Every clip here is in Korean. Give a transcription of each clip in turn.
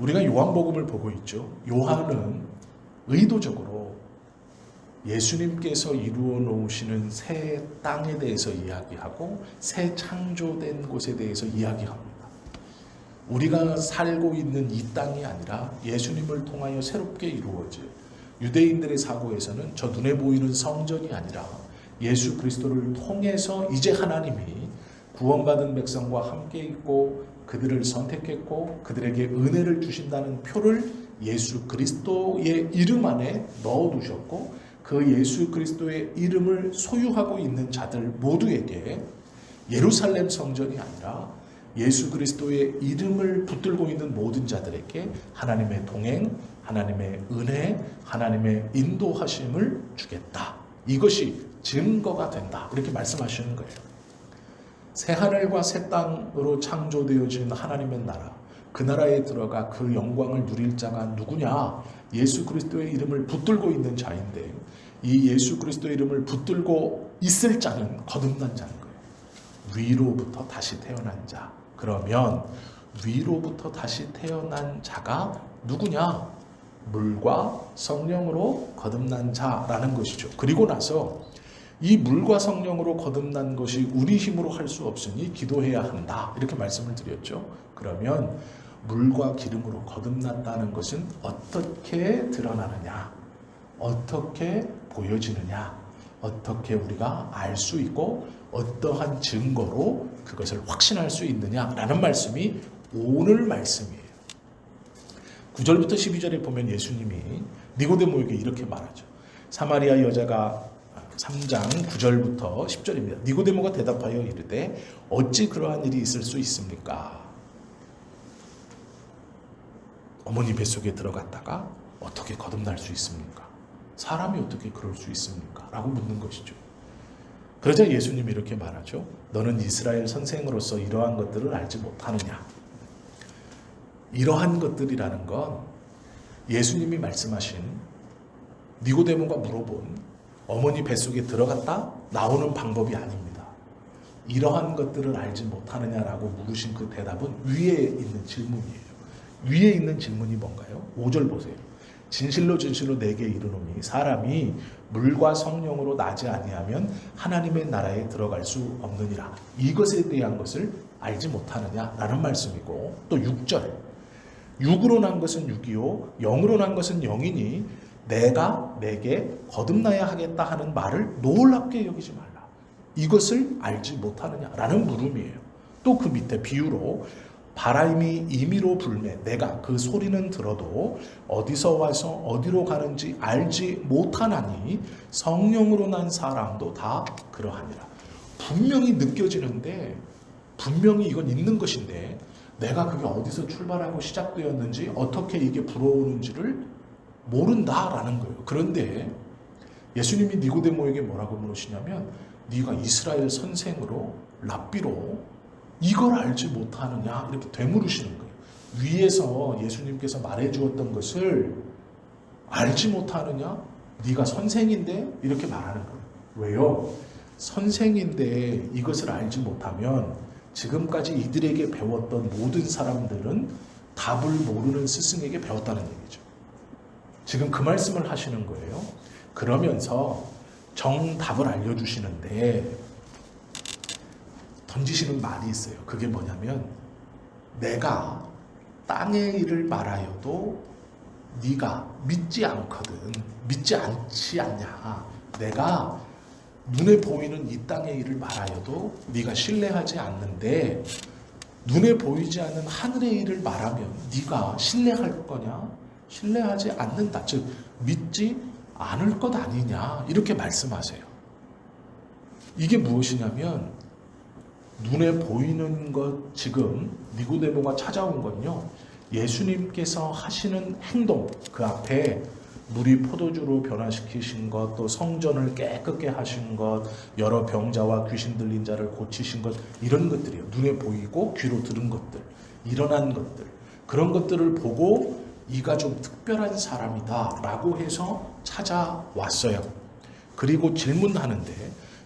우리가 요한복음을 보고 있죠. 요한은 의도적으로 예수님께서 이루어 놓으시는 새 땅에 대해서 이야기하고 새 창조된 곳에 대해서 이야기합니다. 우리가 살고 있는 이 땅이 아니라 예수님을 통하여 새롭게 이루어질, 유대인들의 사고에서는 저 눈에 보이는 성전이 아니라 예수 그리스도를 통해서 이제 하나님이 구원받은 백성과 함께 있고 그들을 선택했고 그들에게 은혜를 주신다는 표를 예수 그리스도의 이름 안에 넣어두셨고, 그 예수 그리스도의 이름을 소유하고 있는 자들 모두에게 예루살렘 성전이 아니라 예수 그리스도의 이름을 붙들고 있는 모든 자들에게 하나님의 동행, 하나님의 은혜, 하나님의 인도하심을 주겠다. 이것이 증거가 된다. 이렇게 말씀하시는 거예요. 새 하늘과 새 땅으로 창조되어진 하나님의 나라, 그 나라에 들어가 그 영광을 누릴 자가 누구냐? 예수 그리스도의 이름을 붙들고 있는 자인데, 이 예수 그리스도의 이름을 붙들고 있을 자는 거듭난 자인 거예요. 위로부터 다시 태어난 자. 그러면 위로부터 다시 태어난 자가 누구냐? 물과 성령으로 거듭난 자라는 것이죠. 그리고 나서 이 물과 성령으로 거듭난 것이 우리 힘으로 할 수 없으니 기도해야 한다. 이렇게 말씀을 드렸죠. 그러면 물과 기름으로 거듭났다는 것은 어떻게 드러나느냐? 어떻게 보여지느냐? 어떻게 우리가 알 수 있고 어떠한 증거로 그것을 확신할 수 있느냐라는 말씀이 오늘 말씀이에요. 9절부터 12절에 보면 예수님이 니고데모에게 이렇게 말하죠. 사마리아 여자가 3장 9절부터 10절입니다. 니고데모가 대답하여 이르되 어찌 그러한 일이 있을 수 있습니까? 어머니 뱃속에 들어갔다가 어떻게 거듭날 수 있습니까? 사람이 어떻게 그럴 수 있습니까? 라고 묻는 것이죠. 그러자 예수님이 이렇게 말하죠. 너는 이스라엘 선생으로서 이러한 것들을 알지 못하느냐? 이러한 것들이라는 건 예수님이 말씀하신 니고데모가 물어본 어머니 뱃속에 들어갔다 나오는 방법이 아닙니다. 이러한 것들을 알지 못하느냐라고 물으신 그 대답은 위에 있는 질문이에요. 위에 있는 질문이 뭔가요? 5절 보세요. 진실로 진실로 내게 이르노니 사람이 물과 성령으로 나지 아니하면 하나님의 나라에 들어갈 수 없느니라. 이것에 대한 것을 알지 못하느냐라는 말씀이고, 또 6절. 육으로 난 것은 육이요 영으로 난 것은 영이니 내가 내게 거듭나야 하겠다 하는 말을 놀랍게 여기지 말라. 이것을 알지 못하느냐라는 물음이에요. 또 그 밑에 비유로 바람이 임의로 불매 내가 그 소리는 들어도 어디서 와서 어디로 가는지 알지 못하나니 성령으로 난 사람도 다 그러하니라. 분명히 느껴지는데, 분명히 이건 있는 것인데 내가 그게 어디서 출발하고 시작되었는지 어떻게 이게 불어오는지를 모른다라는 거예요. 그런데 예수님이 니고데모에게 뭐라고 물으시냐면 네가 이스라엘 선생으로 랍비로 이걸 알지 못하느냐 이렇게 되물으시는 거예요. 위에서 예수님께서 말해주었던 것을 알지 못하느냐? 네가 선생인데 이렇게 말하는 거예요. 왜요? 선생인데 이것을 알지 못하면 지금까지 이들에게 배웠던 모든 사람들은 답을 모르는 스승에게 배웠다는 얘기죠. 지금 그 말씀을 하시는 거예요. 그러면서 정답을 알려주시는데 던지시는 말이 있어요. 그게 뭐냐면 내가 땅의 일을 말하여도 네가 믿지 않거든. 믿지 않지 않냐. 내가 눈에 보이는 이 땅의 일을 말하여도 네가 신뢰하지 않는데 눈에 보이지 않는 하늘의 일을 말하면 네가 신뢰할 거냐? 신뢰하지 않는다. 즉 믿지 않을 것 아니냐. 이렇게 말씀하세요. 이게 무엇이냐면 눈에 보이는 것, 지금 니고데모가 찾아온 건요, 예수님께서 하시는 행동, 그 앞에 물이 포도주로 변화시키신 것, 또 성전을 깨끗게 하신 것, 여러 병자와 귀신 들린 자를 고치신 것, 이런 것들이요. 눈에 보이고 귀로 들은 것들, 일어난 것들, 그런 것들을 보고 이가 좀 특별한 사람이다 라고 해서 찾아왔어요. 그리고 질문하는데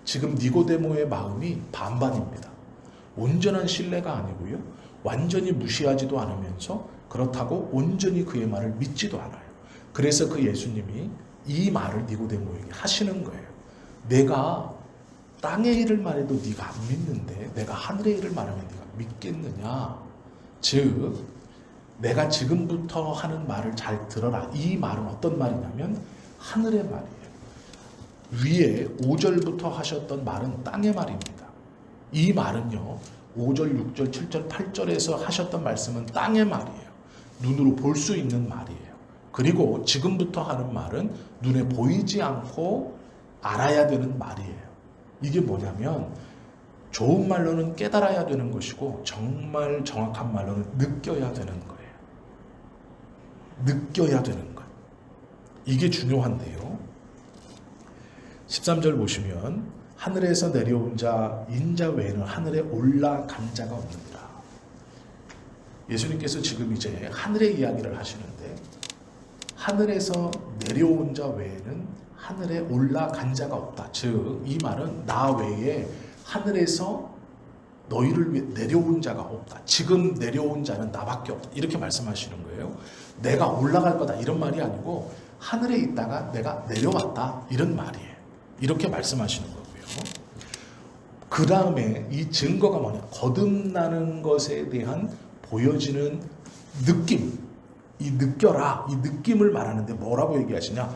지금 니고데모의 마음이 반반입니다. 온전한 신뢰가 아니고요, 완전히 무시하지도 않으면서 그렇다고 온전히 그의 말을 믿지도 않아요. 그래서 그 예수님이 이 말을 니고데모에게 하시는 거예요. 내가 땅의 일을 말해도 네가 안 믿는데 내가 하늘의 일을 말하면 네가 믿겠느냐. 즉 내가 지금부터 하는 말을 잘 들어라. 이 말은 어떤 말이냐면 하늘의 말이에요. 위에 5절부터 하셨던 말은 땅의 말입니다. 이 말은요 5절, 6절, 7절, 8절에서 하셨던 말씀은 땅의 말이에요. 눈으로 볼 수 있는 말이에요. 그리고 지금부터 하는 말은 눈에 보이지 않고 알아야 되는 말이에요. 이게 뭐냐면 좋은 말로는 깨달아야 되는 것이고 정말 정확한 말로는 느껴야 되는 거예요. 느껴야 되는 것. 이게 중요한데요. 13절 보시면 하늘에서 내려온 자 인자 외에는 하늘에 올라간 자가 없느니라. 예수님께서 지금 이제 하늘의 이야기를 하시는데 하늘에서 내려온 자 외에는 하늘에 올라간 자가 없다. 즉 이 말은 나 외에 하늘에서 너희를 위해 내려온 자가 없다. 지금 내려온 자는 나밖에 없다. 이렇게 말씀하시는 거예요. 내가 올라갈 거다 이런 말이 아니고 하늘에 있다가 내가 내려왔다 이런 말이에요. 이렇게 말씀하시는 거고요. 그 다음에 이 증거가 뭐냐? 거듭나는 것에 대한 보여지는 느낌. 이 느껴라. 이 느낌을 말하는데 뭐라고 얘기하시냐?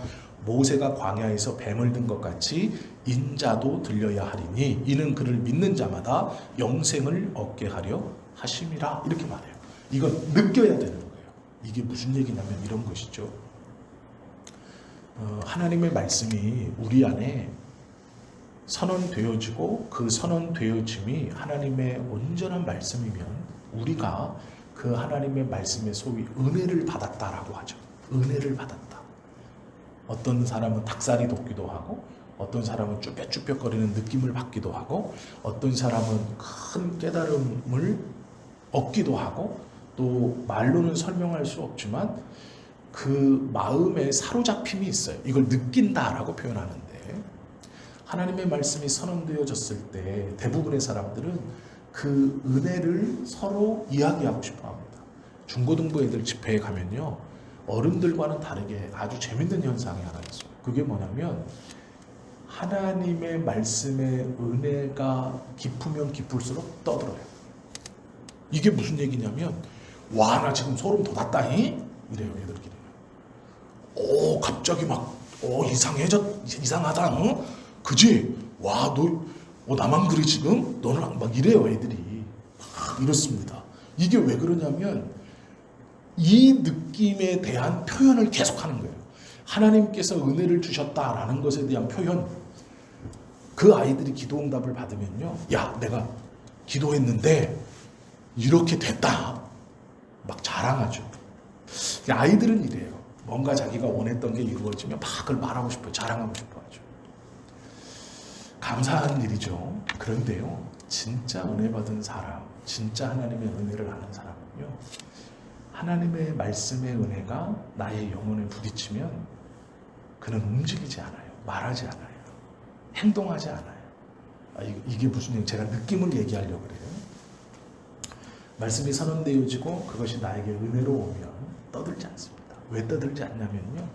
모세가 광야에서 뱀을 든 것 같이 인자도 들려야 하리니 이는 그를 믿는 자마다 영생을 얻게 하려 하심이라. 이렇게 말해요. 이건 느껴야 되는 거예요. 이게 무슨 얘기냐면 이런 것이죠. 하나님의 말씀이 우리 안에 선언되어지고 그 선언되어짐이 하나님의 온전한 말씀이면 우리가 그 하나님의 말씀에 소위 은혜를 받았다라고 하죠. 은혜를 받았다. 어떤 사람은 닭살이 돋기도 하고 어떤 사람은 쭈뼛쭈뼛거리는 느낌을 받기도 하고 어떤 사람은 큰 깨달음을 얻기도 하고 또 말로는 설명할 수 없지만 그 마음에 사로잡힘이 있어요. 이걸 느낀다라고 표현하는데 하나님의 말씀이 선언되어졌을 때 대부분의 사람들은 그 은혜를 서로 이야기하고 싶어 합니다. 중고등부 애들 집회에 가면요 어른들과는 다르게 아주 재밌는 현상이 하나 있어요. 그게 뭐냐면 하나님의 말씀의 은혜가 깊으면 깊을수록 떠들어요. 이게 무슨 얘기냐면 와 나 지금 소름 돋았다잉 이래요 애들끼리. 오 갑자기 막 이상하다 응? 그지? 와 너 나만 그래 지금? 너는 막 이래요 애들이. 막 이렇습니다. 이게 왜 그러냐면 이 느낌에 대한 표현을 계속하는 거예요. 하나님께서 은혜를 주셨다라는 것에 대한 표현. 그 아이들이 기도응답을 받으면요 야 내가 기도했는데 이렇게 됐다 막 자랑하죠. 아이들은 이래요. 뭔가 자기가 원했던 게 이루어지면 막 그걸 말하고 싶어요. 자랑하고 싶어 하죠. 감사한 일이죠. 그런데요 진짜 은혜 받은 사람, 진짜 하나님의 은혜를 아는 사람은요 하나님의 말씀의 은혜가 나의 영혼에 부딪히면 그는 움직이지 않아요. 말하지 않아요. 행동하지 않아요. 이게 무슨 얘기? 제가 느낌을 얘기하려고 그래요. 말씀이 선언되어지고 그것이 나에게 은혜로 오면 떠들지 않습니다. 왜 떠들지 않냐면요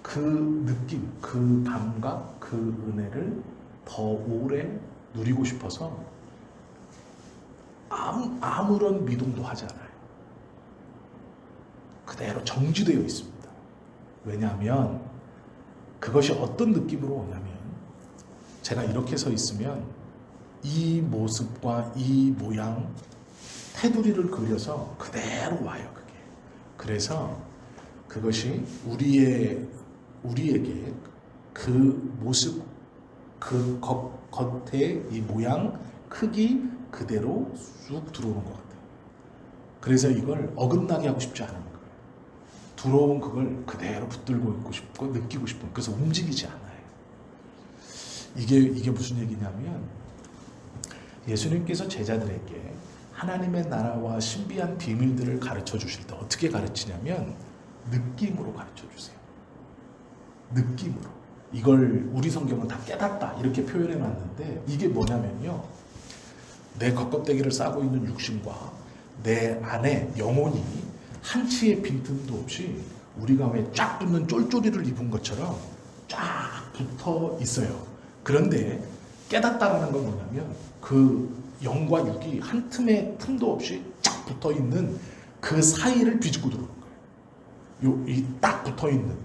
그 느낌, 그 감각, 그 은혜를 더 오래 누리고 싶어서 아무런 미동도 하지 않아요. 그대로 정지되어 있습니다. 왜냐하면 그것이 어떤 느낌으로 오냐면 제가 이렇게 서 있으면 이 모습과 이 모양 테두리를 그려서 그대로 와요. 그게. 그래서 그것이 우리에게 그 모습 그 겉에 이 모양 크기 그대로 쑥 들어오는 것 같아요. 그래서 이걸 어긋나게 하고 싶지 않은 거예요. 들어온 그걸 그대로 붙들고 있고 싶고 느끼고 싶은. 그래서 움직이지 않아요. 이게 무슨 얘기냐면 예수님께서 제자들에게 하나님의 나라와 신비한 비밀들을 가르쳐 주실 때 어떻게 가르치냐면 느낌으로 가르쳐 주세요. 느낌으로. 이걸 우리 성경은 다 깨닫다 이렇게 표현해 놨는데 이게 뭐냐면요 내 겉껍데기를 싸고 있는 육신과 내 안에 영혼이 한치의 빈틈도 없이 우리가 왜 쫙 붙는 쫄쫄이를 입은 것처럼 쫙 붙어 있어요. 그런데 깨닫다라는 건 뭐냐면 그 영과 육이 한 틈의 틈도 없이 쫙 붙어 있는 그 사이를 비집고 들어오는 거예요. 이 딱 붙어 있는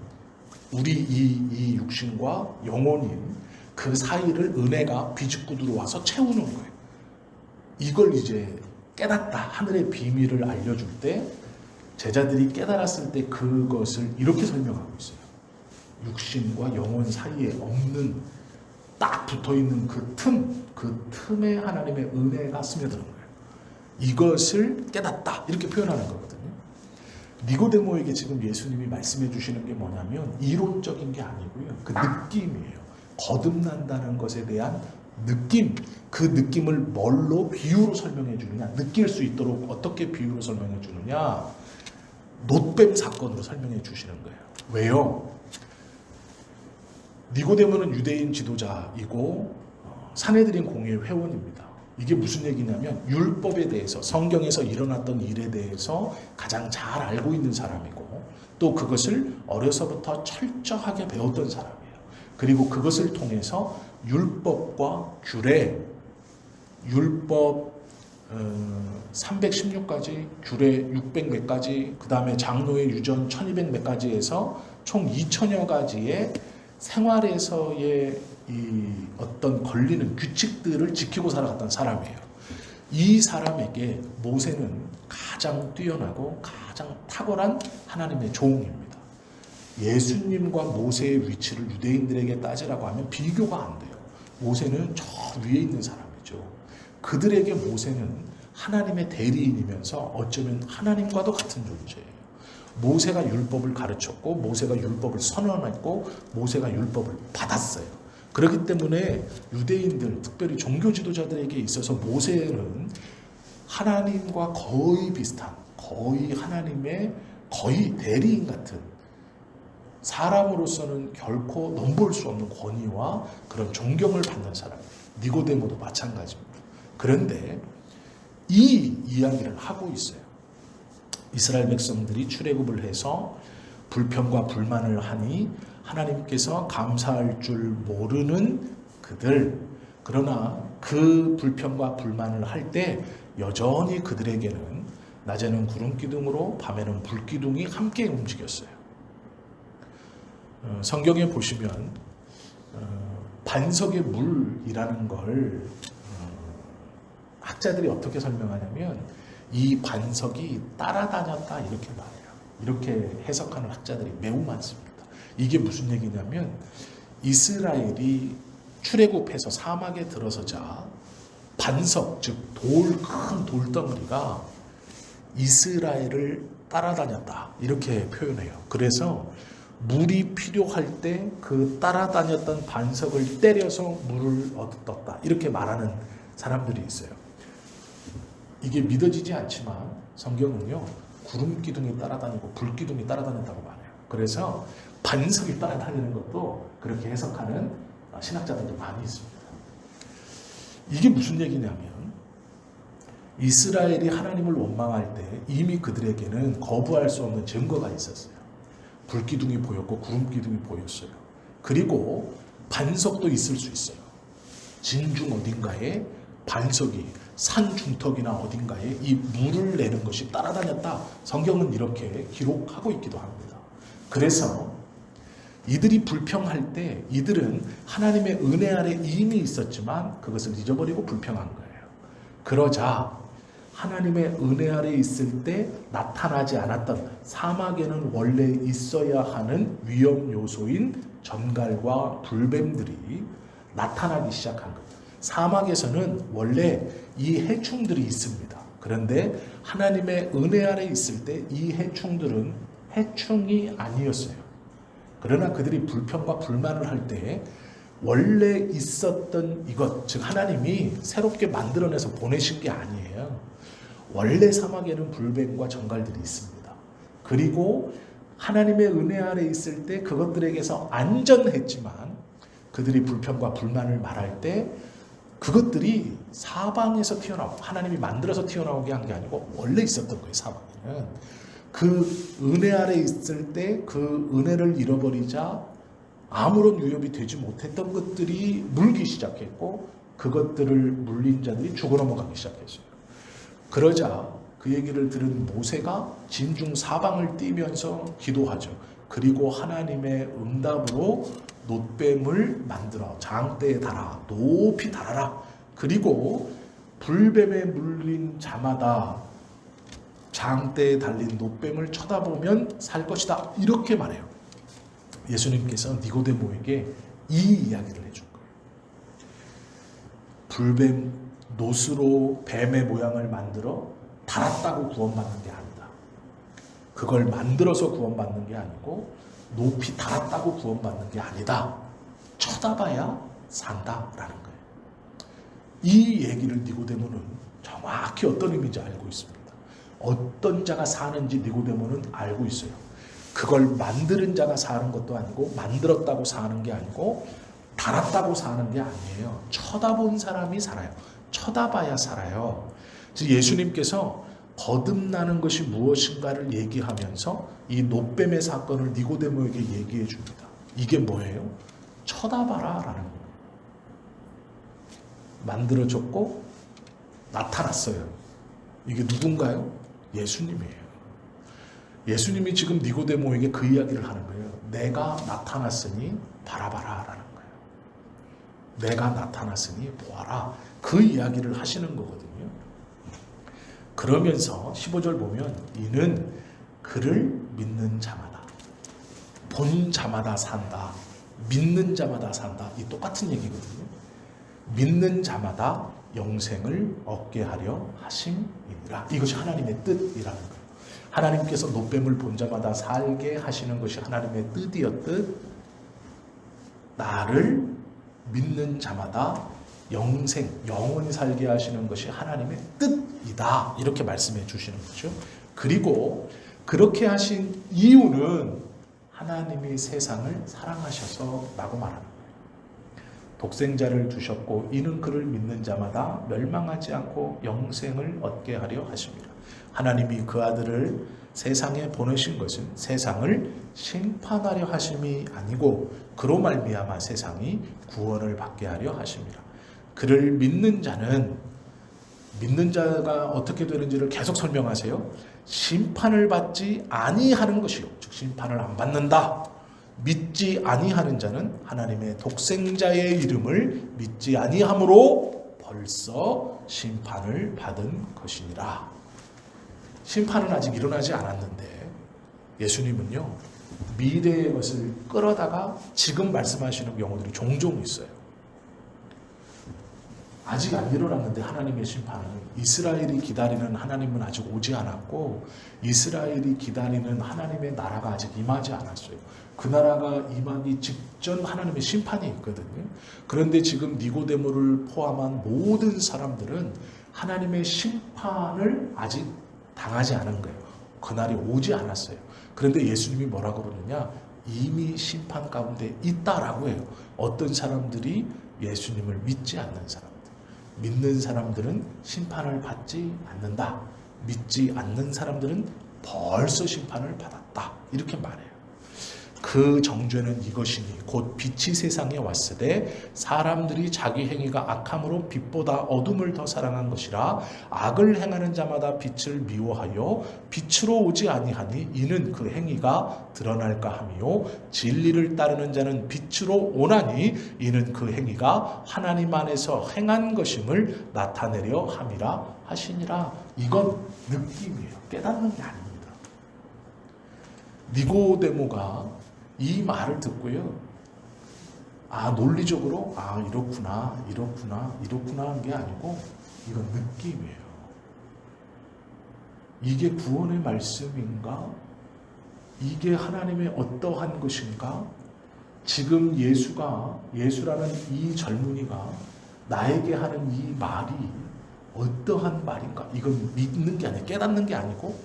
우리 이 육신과 영혼인 그 사이를 은혜가 비집고 들어와서 채우는 거예요. 이걸 이제 깨닫다, 하늘의 비밀을 알려줄 때 제자들이 깨달았을 때 그것을 이렇게 설명하고 있어요. 육신과 영혼 사이에 없는 딱 붙어있는 그 틈에 하나님의 은혜가 스며드는 거예요. 이것을 깨닫다 이렇게 표현하는 거거든요. 니고데모에게 지금 예수님이 말씀해 주시는 게 뭐냐면 이론적인 게 아니고요. 그 느낌이에요. 거듭난다는 것에 대한 느낌, 그 느낌을 뭘로 비유로 설명해 주느냐, 느낄 수 있도록 어떻게 비유로 설명해 주느냐, 놋뱀 사건으로 설명해 주시는 거예요. 왜요? 니고데모는 유대인 지도자이고 산헤드린 공회의 회원입니다. 이게 무슨 얘기냐면 율법에 대해서, 성경에서 일어났던 일에 대해서 가장 잘 알고 있는 사람이고 또 그것을 어려서부터 철저하게 배웠던 사람이에요. 그리고 그것을 통해서 율법과 규례, 율법 316가지, 규례 600 몇 가지, 그 다음에 장로의 유전 1200 몇 가지에서 총 2000여 가지의 생활에서의 이 어떤 걸리는 규칙들을 지키고 살아갔던 사람이에요. 이 사람에게 모세는 가장 뛰어나고 가장 탁월한 하나님의 종입니다. 예수님과 모세의 위치를 유대인들에게 따지라고 하면 비교가 안 돼요. 모세는 저 위에 있는 사람이죠. 그들에게 모세는 하나님의 대리인이면서 어쩌면 하나님과도 같은 존재예요. 모세가 율법을 가르쳤고 모세가 율법을 선언했고 모세가 율법을 받았어요. 그렇기 때문에 유대인들, 특별히 종교 지도자들에게 있어서 모세는 하나님과 거의 비슷한, 거의 하나님의 거의 대리인 같은, 사람으로서는 결코 넘볼 수 없는 권위와 그런 존경을 받는 사람이에요. 니고데모도 마찬가지입니다. 그런데 이 이야기를 하고 있어요. 이스라엘 백성들이 출애굽을 해서 불평과 불만을 하니 하나님께서 감사할 줄 모르는 그들, 그러나 그 불평과 불만을 할 때 여전히 그들에게는 낮에는 구름 기둥으로 밤에는 불 기둥이 함께 움직였어요. 성경에 보시면 반석의 물이라는 걸 학자들이 어떻게 설명하냐면 이 반석이 따라다녔다 이렇게 말해요. 이렇게 해석하는 학자들이 매우 많습니다. 이게 무슨 얘기냐면 이스라엘이 출애굽해서 사막에 들어서자 반석, 즉 큰 돌덩어리가 이스라엘을 따라다녔다 이렇게 표현해요. 그래서 물이 필요할 때 그 따라다녔던 반석을 때려서 물을 얻었다 이렇게 말하는 사람들이 있어요. 이게 믿어지지 않지만 성경은요 구름 기둥이 따라다니고 불 기둥이 따라다녔다고 말해요. 그래서 반석이 따라다니는 것도 그렇게 해석하는 신학자들도 많이 있습니다. 이게 무슨 얘기냐면 이스라엘이 하나님을 원망할 때 이미 그들에게는 거부할 수 없는 증거가 있었어요. 불 기둥이 보였고 구름 기둥이 보였어요. 그리고 반석도 있을 수 있어요. 진중 어딘가에 반석이, 산 중턱이나 어딘가에 이 물을 내는 것이 따라다녔다. 성경은 이렇게 기록하고 있기도 합니다. 그래서 이들이 불평할 때 이들은 하나님의 은혜 아래 이미 있었지만 그것을 잊어버리고 불평한 거예요. 그러자 하나님의 은혜 아래 있을 때 나타나지 않았던, 사막에는 원래 있어야 하는 위험 요소인 전갈과 불뱀들이 나타나기 시작한 거예요. 사막에서는 원래 이 해충들이 있습니다. 그런데 하나님의 은혜 아래 있을 때 이 해충들은 해충이 아니었어요. 그러나 그들이 불평과 불만을 할 때 원래 있었던 이것, 즉 하나님이 새롭게 만들어내서 보내신 게 아니에요. 원래 사막에는 불뱀과 전갈들이 있습니다. 그리고 하나님의 은혜 아래 있을 때 그것들에게서 안전했지만 그들이 불평과 불만을 말할 때 그것들이 사방에서 튀어나오고 하나님이 만들어서 튀어나오게 한 게 아니고 원래 있었던 거예요. 사방에는 그 은혜 아래 있을 때 그 은혜를 잃어버리자 아무런 유협이 되지 못했던 것들이 물기 시작했고 그것들을 물린 자들이 죽어 넘어가기 시작했어요. 그러자 그 얘기를 들은 모세가 진중 사방을 뛰면서 기도하죠. 그리고 하나님의 응답으로 놋뱀을 만들어 장대에 달아 높이 달아라. 그리고 불뱀에 물린 자마다 장대에 달린 놋뱀을 쳐다보면 살 것이다. 이렇게 말해요. 예수님께서 니고데모에게 이 이야기를 해준 거예요. 불뱀 놋으로 뱀의 모양을 만들어 달았다고 구원받는 게 아니다. 그걸 만들어서 구원받는 게 아니고 높이 달았다고 구원받는 게 아니다. 쳐다봐야 산다라는 거예요. 이 얘기를 니고데모는 정확히 어떤 의미인지 알고 있습니다. 어떤 자가 사는지 니고데모는 알고 있어요. 그걸 만드는 자가 사는 것도 아니고 만들었다고 사는 게 아니고 달았다고 사는 게 아니에요. 쳐다본 사람이 살아요. 쳐다봐야 살아요. 예수님께서 거듭나는 것이 무엇인가를 얘기하면서 이 놋뱀의 사건을 니고데모에게 얘기해 줍니다. 이게 뭐예요? 쳐다봐라 라는 거예요. 만들어졌고 나타났어요. 이게 누군가요? 예수님이에요. 예수님이 지금 니고데모에게 그 이야기를 하는 거예요. 내가 나타났으니 바라봐라 라는 거예요. 내가 나타났으니 보아라. 그 이야기를 하시는 거거든요. 그러면서 15절 보면 이는 그를 믿는 자마다 본 자마다 산다. 믿는 자마다 산다. 이 똑같은 얘기거든요. 믿는 자마다 영생을 얻게 하려 하심이니라. 이것이 하나님의 뜻이라는 거예요. 하나님께서 놋뱀을 본 자마다 살게 하시는 것이 하나님의 뜻이었듯 나를 믿는 자마다 영생, 영원히 살게 하시는 것이 하나님의 뜻이다. 이렇게 말씀해 주시는 거죠. 그리고 그렇게 하신 이유는 하나님이 세상을 사랑하셔서라고 말하는 거예요. 독생자를 두셨고 이는 그를 믿는 자마다 멸망하지 않고 영생을 얻게 하려 하십니다. 하나님이 그 아들을 세상에 보내신 것은 세상을 심판하려 하심이 아니고 그로 말미암아 세상이 구원을 받게 하려 하십니다. 그를 믿는 자는 믿는 자가 어떻게 되는지를 계속 설명하세요. 심판을 받지 아니하는 것이요. 즉 심판을 안 받는다. 믿지 아니하는 자는 하나님의 독생자의 이름을 믿지 아니함으로 벌써 심판을 받은 것이니라. 심판은 아직 일어나지 않았는데 예수님은요 미래의 것을 끌어다가 지금 말씀하시는 경우들이 종종 있어요. 아직 안 일어났는데 하나님의 심판은 이스라엘이 기다리는 하나님은 아직 오지 않았고 이스라엘이 기다리는 하나님의 나라가 아직 임하지 않았어요. 그 나라가 임하기 직전 하나님의 심판이 있거든요. 그런데 지금 니고데모를 포함한 모든 사람들은 하나님의 심판을 아직 당하지 않은 거예요. 그날이 오지 않았어요. 그런데 예수님이 뭐라고 그러느냐? 이미 심판 가운데 있다라고 해요. 어떤 사람들이 예수님을 믿지 않는 사람들. 믿는 사람들은 심판을 받지 않는다. 믿지 않는 사람들은 벌써 심판을 받았다. 이렇게 말해요. 그 정죄는 이것이니 곧 빛이 세상에 왔을 때 사람들이 자기 행위가 악함으로 빛보다 어둠을 더 사랑한 것이라 악을 행하는 자마다 빛을 미워하여 빛으로 오지 아니하니 이는 그 행위가 드러날까 함이요 진리를 따르는 자는 빛으로 오나니 이는 그 행위가 하나님 안에서 행한 것임을 나타내려 함이라 하시니라. 이건 느낌이에요. 깨닫는 게 아닙니다. 니고데모가 이 말을 듣고요. 논리적으로 이렇구나 한 게 아니고 이건 느낌이에요. 이게 구원의 말씀인가? 이게 하나님의 어떠한 것인가? 지금 예수라는 이 젊은이가 나에게 하는 이 말이 어떠한 말인가? 이건 믿는 게 아니고 깨닫는 게 아니고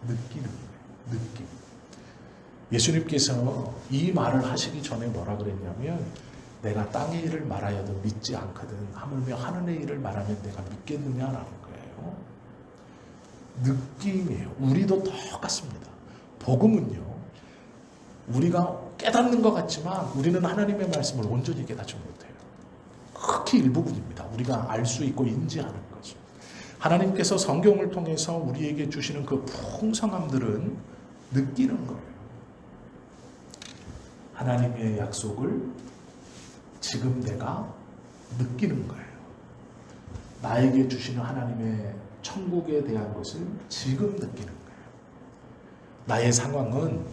느끼는 거예요. 느낌. 예수님께서 이 말을 하시기 전에 뭐라 그랬냐면 내가 땅의 일을 말하여도 믿지 않거든 하물며 하늘의 일을 말하면 내가 믿겠느냐라는 거예요. 느낌이에요. 우리도 똑같습니다. 복음은요, 우리가 깨닫는 것 같지만 우리는 하나님의 말씀을 온전히 깨닫지 못해요. 극히 일부분입니다. 우리가 알 수 있고 인지하는 거죠. 하나님께서 성경을 통해서 우리에게 주시는 그 풍성함들은 느끼는 거예요. 하나님의 약속을 지금 내가 느끼는 거예요. 나에게 주시는 하나님의 천국에 대한 것을 지금 느끼는 거예요. 나의 상황은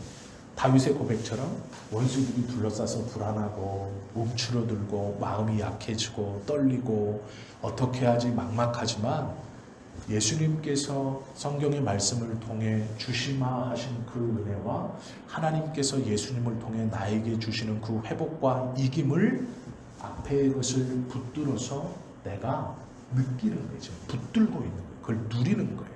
다윗의 고백처럼 원수들이 둘러싸서 불안하고 움츠러들고 마음이 약해지고 떨리고 어떻게 하지 막막하지만 예수님께서 성경의 말씀을 통해 주시마 하신 그 은혜와 하나님께서 예수님을 통해 나에게 주시는 그 회복과 이김을 앞의 것을 붙들어서 내가 느끼는 거죠. 붙들고 있는 거예요. 그걸 누리는 거예요.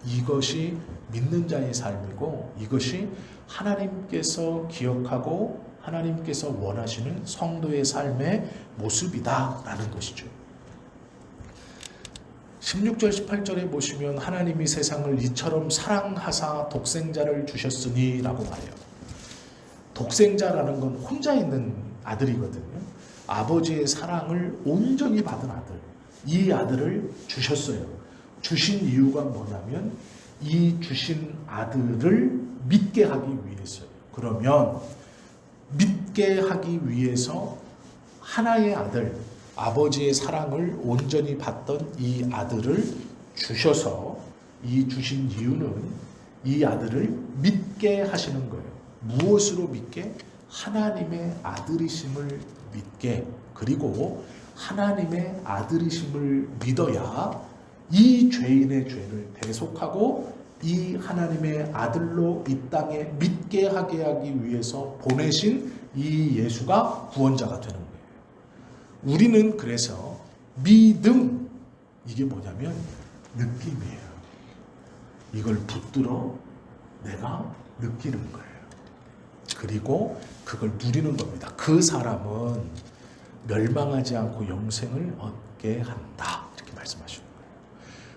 이것이 믿는 자의 삶이고 이것이 하나님께서 기억하고 하나님께서 원하시는 성도의 삶의 모습이다라는 것이죠. 16절 18절에 보시면 하나님이 세상을 이처럼 사랑하사 독생자를 주셨으니 라고 말해요. 독생자라는 건 혼자 있는 아들이거든요. 아버지의 사랑을 온전히 받은 아들, 이 아들을 주셨어요. 주신 이유가 뭐냐면 이 주신 아들을 믿게 하기 위해서요. 그러면 믿게 하기 위해서 하나의 아들, 아버지의 사랑을 온전히 받던 이 아들을 주셔서 이 주신 이유는 이 아들을 믿게 하시는 거예요. 무엇으로 믿게? 하나님의 아들이심을 믿게. 그리고 하나님의 아들이심을 믿어야 이 죄인의 죄를 대속하고 이 하나님의 아들로 이 땅에 믿게 하게 하기 위해서 보내신 이 예수가 구원자가 되는 거예요. 우리는 그래서 믿음, 이게 뭐냐면 느낌이에요. 이걸 붙들어 내가 느끼는 거예요. 그리고 그걸 누리는 겁니다. 그 사람은 멸망하지 않고 영생을 얻게 한다. 이렇게 말씀하시는 거예요.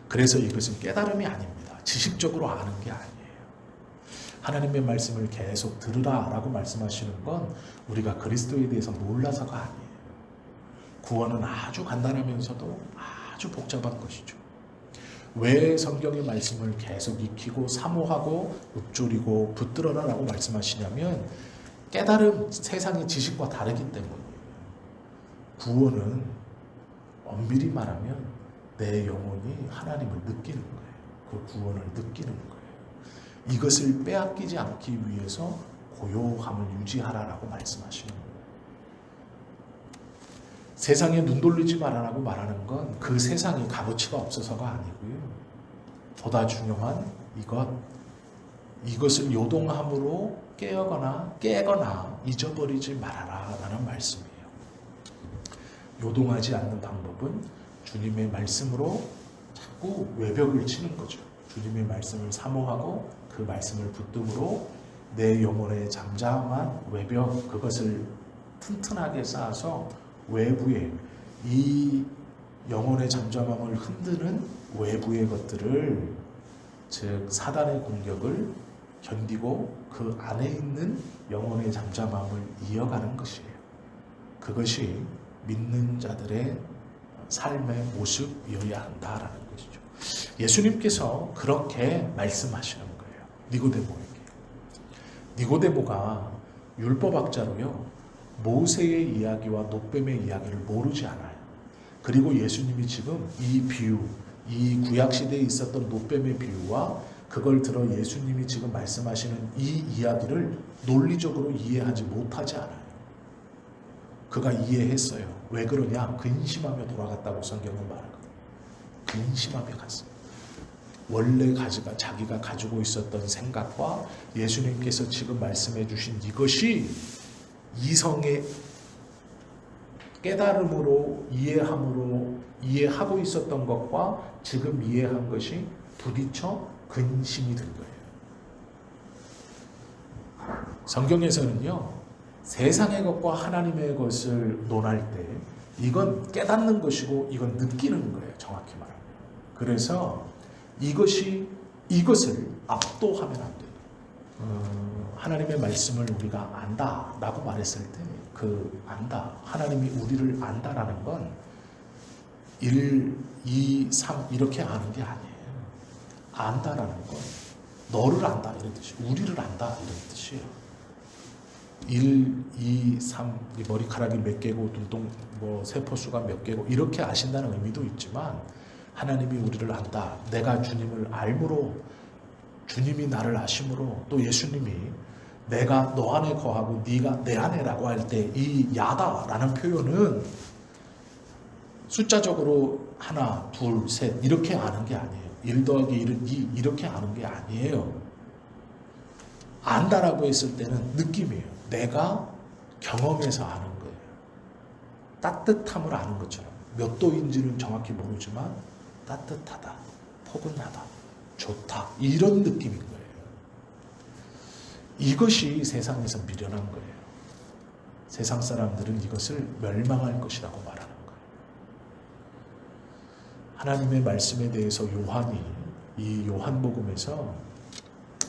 그래서 이것은 깨달음이 아닙니다. 지식적으로 아는 게 아니에요. 하나님의 말씀을 계속 들으라라고 말씀하시는 건 우리가 그리스도에 대해서 몰라서가 아니에요. 구원은 아주 간단하면서도 아주 복잡한 것이죠. 왜 성경의 말씀을 계속 익히고 사모하고 읊조리고 붙들어라라고 말씀하시냐면 깨달음, 세상의 지식과 다르기 때문이에요. 구원은 엄밀히 말하면 내 영혼이 하나님을 느끼는 거예요. 그 구원을 느끼는 거예요. 이것을 빼앗기지 않기 위해서 고요함을 유지하라라고 말씀하시는 거예요. 세상에 눈 돌리지 말아라고 말하는 건 그 세상이 값어치가 없어서가 아니고요. 보다 중요한 이것을 요동함으로 깨거나 잊어버리지 말아라라는 말씀이에요. 요동하지 않는 방법은 주님의 말씀으로 자꾸 외벽을 치는 거죠. 주님의 말씀을 사모하고 그 말씀을 붙듦으로 내 영혼의 잠잠한 외벽, 그것을 튼튼하게 쌓아서 외부에 이 영혼의 잠잠함을 흔드는 외부의 것들을, 즉 사단의 공격을 견디고 그 안에 있는 영혼의 잠잠함을 이어가는 것이에요. 그것이 믿는 자들의 삶의 모습이어야 한다라는 것이죠. 예수님께서 그렇게 말씀하시는 거예요. 니고데모에게. 니고데모가 율법학자로요, 모세의 이야기와 놋뱀의 이야기를 모르지 않아요. 그리고 예수님이 지금 이 비유, 이 구약시대에 있었던 놋뱀의 비유와 그걸 들어 예수님이 지금 말씀하시는 이 이야기를 논리적으로 이해하지 못하지 않아요. 그가 이해했어요. 왜 그러냐? 근심하며 돌아갔다고 성경은 말하거든요. 근심하며 갔어요. 원래 자기가 가지고 있었던 생각과 예수님께서 지금 말씀해 주신 이것이 이성의 깨달음으로 이해하고 있었던 것과 지금 이해한 것이 부딪혀 근심이 든 거예요. 성경에서는요, 세상의 것과 하나님의 것을 논할 때 이건 깨닫는 것이고 이건 느끼는 거예요. 정확히 말하면. 그래서 이것을 압도하면 안 돼요. 하나님의 말씀을 우리가 안다라고 말했을 때 그 안다, 하나님이 우리를 안다라는 건 1, 2, 3 이렇게 아는 게 아니에요. 안다라는 건 너를 안다 이런 뜻이에요. 우리를 안다 이런 뜻이에요. 1, 2, 3 머리카락이 몇 개고 눈동 세포수가 몇 개고 이렇게 아신다는 의미도 있지만 하나님이 우리를 안다. 내가 주님을 알므로 주님이 나를 아심으로 또 예수님이 내가 너 안에 거하고 네가 내 안에라고 할 때 이 야다라는 표현은 숫자적으로 하나, 둘, 셋 이렇게 아는 게 아니에요. 1 더하기 1은 2 이렇게 아는 게 아니에요. 안다라고 했을 때는 느낌이에요. 내가 경험해서 아는 거예요. 따뜻함을 아는 것처럼 몇 도인지는 정확히 모르지만 따뜻하다, 포근하다, 좋다 이런 느낌인 거예요. 이것이 세상에서 미련한 거예요. 세상 사람들은 이것을 멸망할 것이라고 말하는 거예요. 하나님의 말씀에 대해서 요한이 이 요한복음에서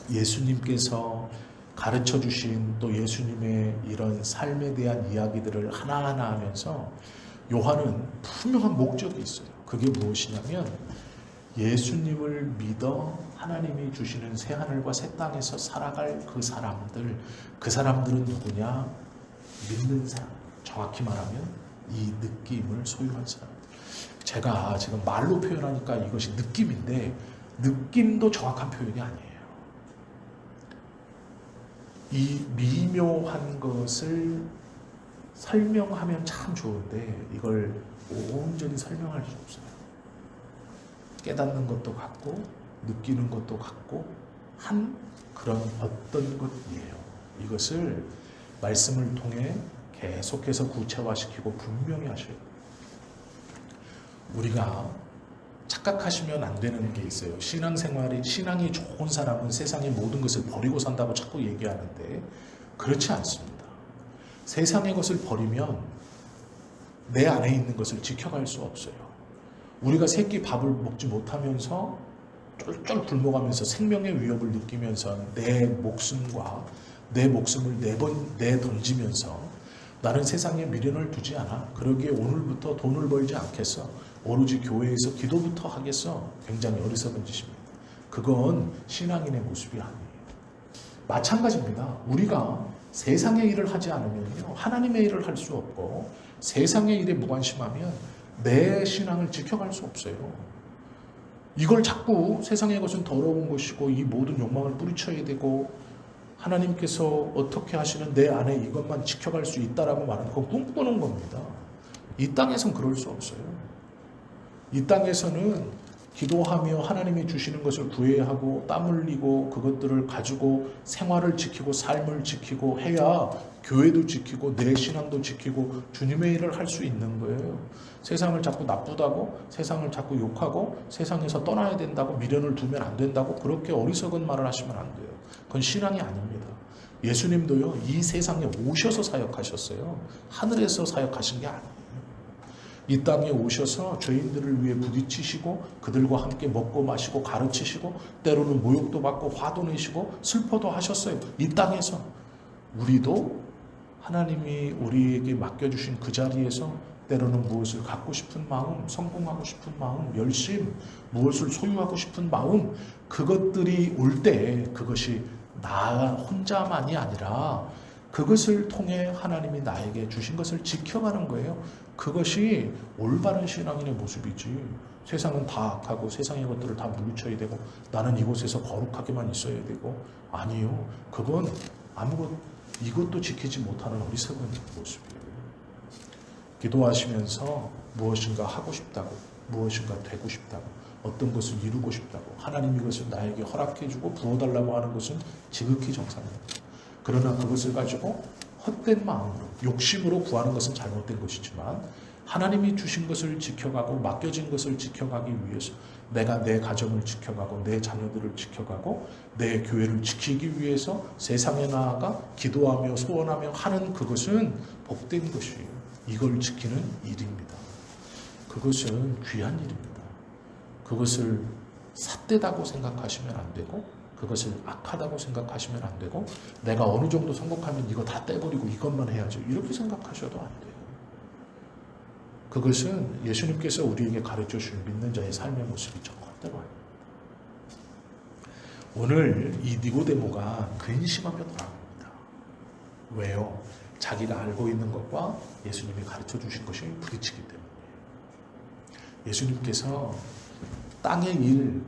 예수님께서 가르쳐 주신 또 예수님의 이런 삶에 대한 이야기들을 하나하나 하면서 요한은 분명한 목적이 있어요. 그게 무엇이냐면 예수님을 믿어 하나님이 주시는 새하늘과 새 땅에서 살아갈 그 사람들은 누구냐? 믿는 사람. 정확히 말하면 이 느낌을 소유한 사람들. 제가 지금 말로 표현하니까 이것이 느낌인데 느낌도 정확한 표현이 아니에요. 이 미묘한 것을 설명하면 참 좋은데 이걸 온전히 설명할 수 없어요. 깨닫는 것도 같고 느끼는 것도 같고 한 그런 어떤 것이에요. 이것을 말씀을 통해 계속해서 구체화시키고 분명히 하셔야 돼요. 우리가 착각하시면 안 되는 게 있어요. 신앙이 좋은 사람은 세상의 모든 것을 버리고 산다고 자꾸 얘기하는데 그렇지 않습니다. 세상의 것을 버리면 내 안에 있는 것을 지켜갈 수 없어요. 우리가 세 끼 밥을 먹지 못하면서 쫄쫄 굶어가면서 생명의 위협을 느끼면서 내 목숨을 내던지면서 나는 세상에 미련을 두지 않아. 그러기에 오늘부터 돈을 벌지 않겠어. 오로지 교회에서 기도부터 하겠어. 굉장히 어리석은 짓입니다. 그건 신앙인의 모습이 아니에요. 마찬가지입니다. 우리가 세상의 일을 하지 않으면요, 하나님의 일을 할 수 없고 세상의 일에 무관심하면 내 신앙을 지켜갈 수 없어요. 이걸 자꾸 세상의 것은 더러운 것이고 이 모든 욕망을 뿌리쳐야 되고 하나님께서 어떻게 하시는 내 안에 이것만 지켜갈 수 있다라고 말하는 건 꿈꾸는 겁니다. 이 땅에선 그럴 수 없어요. 이 땅에서는 기도하며 하나님이 주시는 것을 구해야 하고 땀 흘리고 그것들을 가지고 생활을 지키고 삶을 지키고 해야 교회도 지키고 내 신앙도 지키고 주님의 일을 할 수 있는 거예요. 세상을 자꾸 나쁘다고 세상을 자꾸 욕하고 세상에서 떠나야 된다고 미련을 두면 안 된다고 그렇게 어리석은 말을 하시면 안 돼요. 그건 신앙이 아닙니다. 예수님도요 이 세상에 오셔서 사역하셨어요. 하늘에서 사역하신 게 아니에요. 이 땅에 오셔서 죄인들을 위해 부딪히시고 그들과 함께 먹고 마시고 가르치시고 때로는 모욕도 받고 화도 내시고 슬퍼도 하셨어요. 이 땅에서 우리도 하나님이 우리에게 맡겨주신 그 자리에서 때로는 무엇을 갖고 싶은 마음, 성공하고 싶은 마음, 열심, 무엇을 소유하고 싶은 마음 그것들이 올 때 그것이 나 혼자만이 아니라 그것을 통해 하나님이 나에게 주신 것을 지켜가는 거예요. 그것이 올바른 신앙인의 모습이지. 세상은 다 악하고 세상의 것들을 다 물리쳐야 되고 나는 이곳에서 거룩하게만 있어야 되고 아니요. 그건 이것도 지키지 못하는 어리석은 모습이에요. 기도하시면서 무엇인가 하고 싶다고 무엇인가 되고 싶다고 어떤 것을 이루고 싶다고 하나님 이것을 나에게 허락해주고 부어달라고 하는 것은 지극히 정상입니다. 그러나 그것을 가지고 헛된 마음으로 욕심으로 구하는 것은 잘못된 것이지만 하나님이 주신 것을 지켜가고 맡겨진 것을 지켜가기 위해서 내가 내 가정을 지켜가고 내 자녀들을 지켜가고 내 교회를 지키기 위해서 세상에 나아가 기도하며 소원하며 하는 그것은 복된 것이에요. 이걸 지키는 일입니다. 그것은 귀한 일입니다. 그것을 삿되다고 생각하시면 안 되고 그것을 악하다고 생각하시면 안 되고 내가 어느 정도 성공하면 이거 다 떼버리고 이것만 해야죠. 이렇게 생각하셔도 안 돼요. 그것은 예수님께서 우리에게 가르쳐 주신 믿는 자의 삶의 모습이 정확대로 아닙니다. 오늘 이 니고데모가 근심하며 돌아갑니다. 왜요? 자기가 알고 있는 것과 예수님이 가르쳐 주신 것이 부딪히기 때문이에요. 예수님께서 땅의 일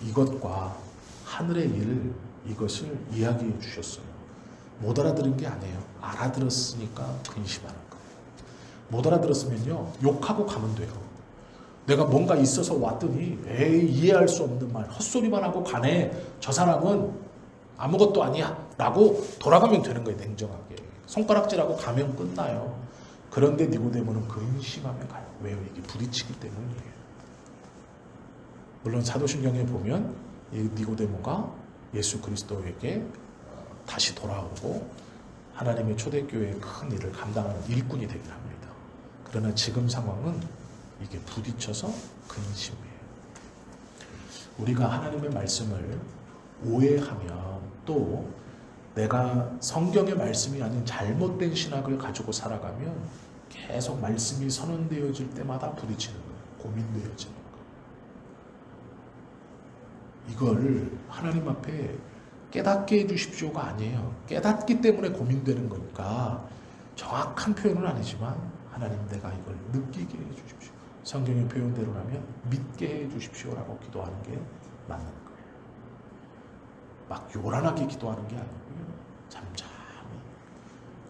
이것과 하늘의 일 이것을 이야기해 주셨어요. 못 알아들은 게 아니에요. 알아들었으니까 근심하는 거예요. 못 알아들었으면요 욕하고 가면 돼요. 내가 뭔가 있어서 왔더니 에이 이해할 수 없는 말 헛소리만 하고 가네. 저 사람은 아무것도 아니야 라고 돌아가면 되는 거예요. 냉정하게 손가락질하고 가면 끝나요. 그런데 니고데모는 근심하며 가요. 왜요? 이게 부딪히기 때문이에요. 물론 사도신경에 보면 이 니고데모가 예수 그리스도에게 다시 돌아오고 하나님의 초대교회의 큰 일을 감당하는 일꾼이 되긴 합니다. 그러나 지금 상황은 이게 부딪혀서 근심이에요. 우리가 하나님의 말씀을 오해하면 또 내가 성경의 말씀이 아닌 잘못된 신학을 가지고 살아가면 계속 말씀이 선언되어질 때마다 부딪히는 거예요. 고민되어지는 거예요. 이걸 하나님 앞에 깨닫게 해주십시오가 아니에요. 깨닫기 때문에 고민되는 거니까 정확한 표현은 아니지만 하나님 내가 이걸 느끼게 해주십시오. 성경의 표현대로라면 믿게 해주십시오라고 기도하는 게 맞는 거예요. 막 요란하게 기도하는 게 아니고요. 잠잠히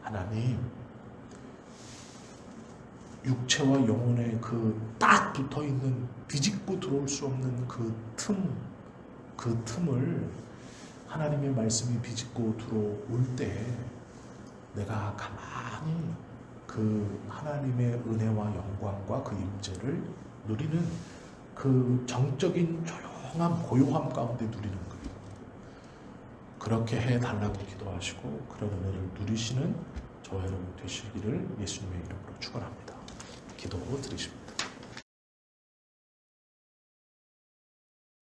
하나님 육체와 영혼의 그 딱 붙어있는 비집고 들어올 수 없는 그 틈을 하나님의 말씀이 비집고 들어올 때 내가 가만히 그 하나님의 은혜와 영광과 그 임재를 누리는 그 정적인 조용함, 고요함 가운데 누리는 거예요. 그렇게 해달라고 기도하시고 그런 은혜를 누리시는 저와 여러분 되시기를 예수님의 이름으로 축원합니다. 기도 드리십니다.